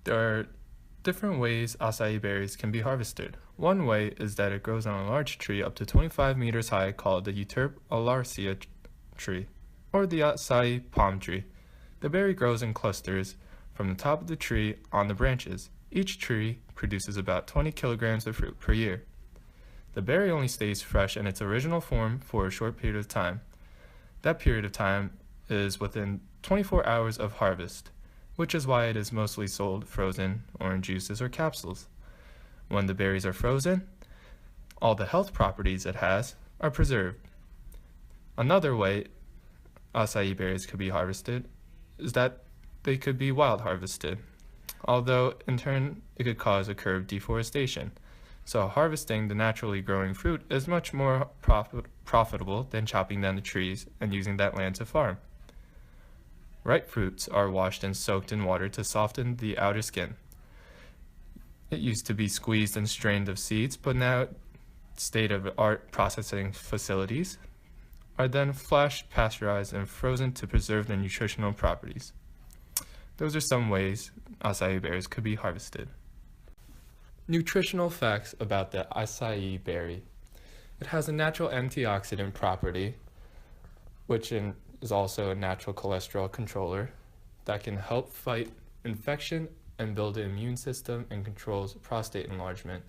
There are different ways acai berries can be harvested. One way is that it grows on a large tree up to 25 meters high called the Euterpe alaracea tree, or the acai palm tree. The berry grows in clusters from the top of the tree on the branches. Each tree produces about 20 kilograms of fruit per year. The berry only stays fresh in its original form for a short period of time. That period of time is within 24 hours of harvest, which is why it is mostly sold frozen or in juices or capsules. When the berries are frozen, all the health properties it has are preserved. Another way acai berries could be harvested is that they could be wild harvested, although in turn it could cause a curved deforestation. So harvesting the naturally growing fruit is much more profitable than chopping down the trees and using that land to farm. Ripe fruits are washed and soaked in water to soften the outer skin. It used to be squeezed and strained of seeds, but now state-of-the-art processing facilities are then flash pasteurized and frozen to preserve their nutritional properties. Those are some ways acai berries could be harvested. Nutritional facts about the acai berry. It has a natural antioxidant property, which is also a natural cholesterol controller that can help fight infection and build an immune system and controls prostate enlargement.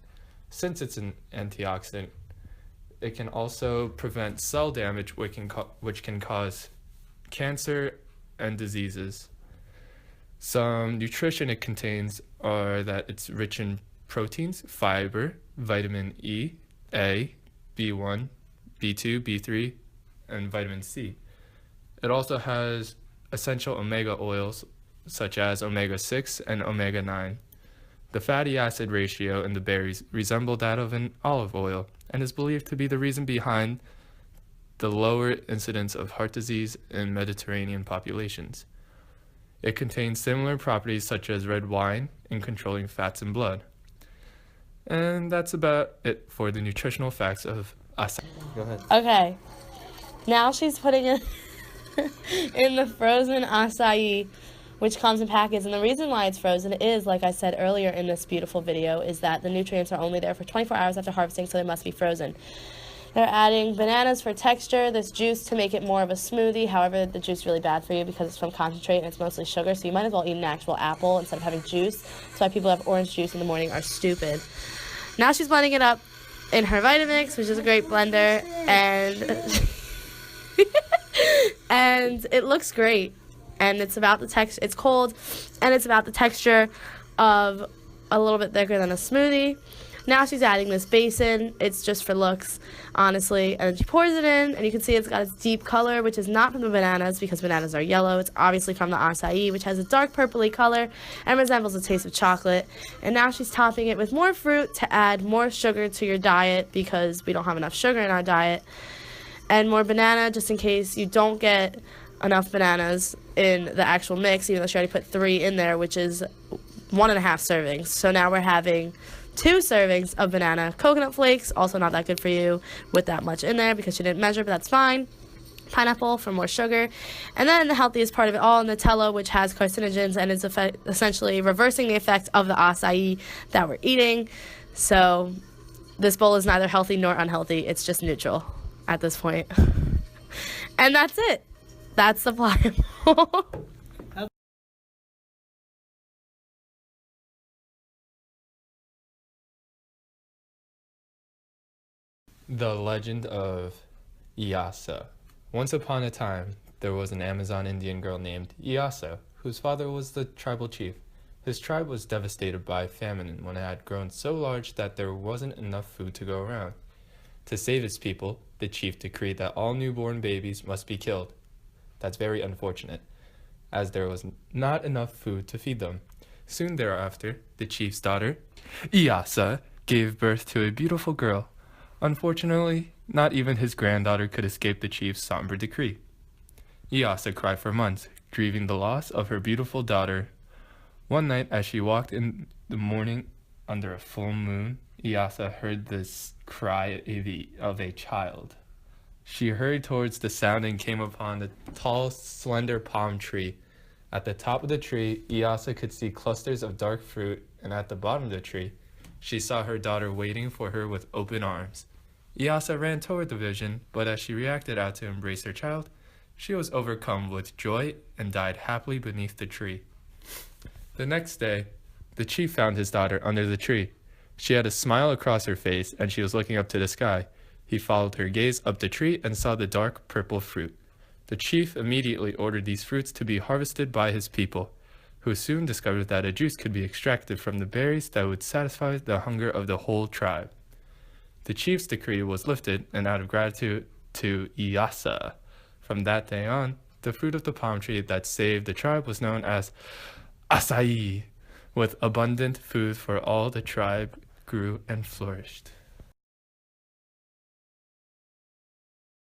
Since it's an antioxidant, it can also prevent cell damage, which can cause cancer and diseases. Some nutrition it contains are that it's rich in proteins, fiber, vitamin E, A, B1, B2, B3, and vitamin C. It also has essential omega oils such as omega-6 and omega-9. The fatty acid ratio in the berries resemble that of an olive oil and is believed to be the reason behind the lower incidence of heart disease in Mediterranean populations. It contains similar properties such as red wine in controlling fats in blood. And that's about it for the nutritional facts of acai. Go ahead. Okay, now she's putting it in the frozen acai, which comes in packets. And the reason why it's frozen is, like I said earlier in this beautiful video, is that the nutrients are only there for 24 hours after harvesting, so they must be frozen. They're adding bananas for texture, this juice to make it more of a smoothie. However, the juice is really bad for you because it's from concentrate and it's mostly sugar, so you might as well eat an actual apple instead of having juice. That's why people who have orange juice in the morning are stupid. Now she's blending it up in her Vitamix, which is a great blender, and and it looks great. And it's about the texture. It's cold, and it's about the texture of a little bit thicker than a smoothie. Now she's adding this basin. It's just for looks, honestly. And then she pours it in, and you can see it's got its deep color, which is not from the bananas because bananas are yellow. It's obviously from the acai, which has a dark purpley color and resembles the taste of chocolate. And now she's topping it with more fruit to add more sugar to your diet because we don't have enough sugar in our diet. And more banana just in case you don't get enough bananas in the actual mix, even though she already put 3 in there, which is 1.5 servings. So now we're having 2 servings of banana coconut flakes, also not that good for you with that much in there because she didn't measure, but that's fine. Pineapple for more sugar. And then the healthiest part of it all, Nutella, which has carcinogens and is essentially reversing the effect of the acai that we're eating. So this bowl is neither healthy nor unhealthy. It's just neutral at this point. And that's it. That's the pliable. The Legend of Iyasa. Once upon a time, there was an Amazon Indian girl named Iyasa, whose father was the tribal chief. His tribe was devastated by famine when it had grown so large that there wasn't enough food to go around. To save his people, the chief decreed that all newborn babies must be killed. That's very unfortunate, as there was not enough food to feed them. Soon thereafter, the chief's daughter, Iyasa, gave birth to a beautiful girl. Unfortunately, not even his granddaughter could escape the chief's somber decree. Iyasa cried for months, grieving the loss of her beautiful daughter. One night, as she walked in the morning under a full moon, Iyasa heard this cry of a child. She hurried towards the sound and came upon the tall, slender palm tree. At the top of the tree, Iyasa could see clusters of dark fruit, and at the bottom of the tree, she saw her daughter waiting for her with open arms. Iyasa ran toward the vision, but as she reacted out to embrace her child, she was overcome with joy and died happily beneath the tree. The next day, the chief found his daughter under the tree. She had a smile across her face, and she was looking up to the sky. He followed her gaze up the tree and saw the dark purple fruit. The chief immediately ordered these fruits to be harvested by his people, who soon discovered that a juice could be extracted from the berries that would satisfy the hunger of the whole tribe. The chief's decree was lifted, and out of gratitude to Iyasa, from that day on, the fruit of the palm tree that saved the tribe was known as Acai, with abundant food for all the tribe grew and flourished.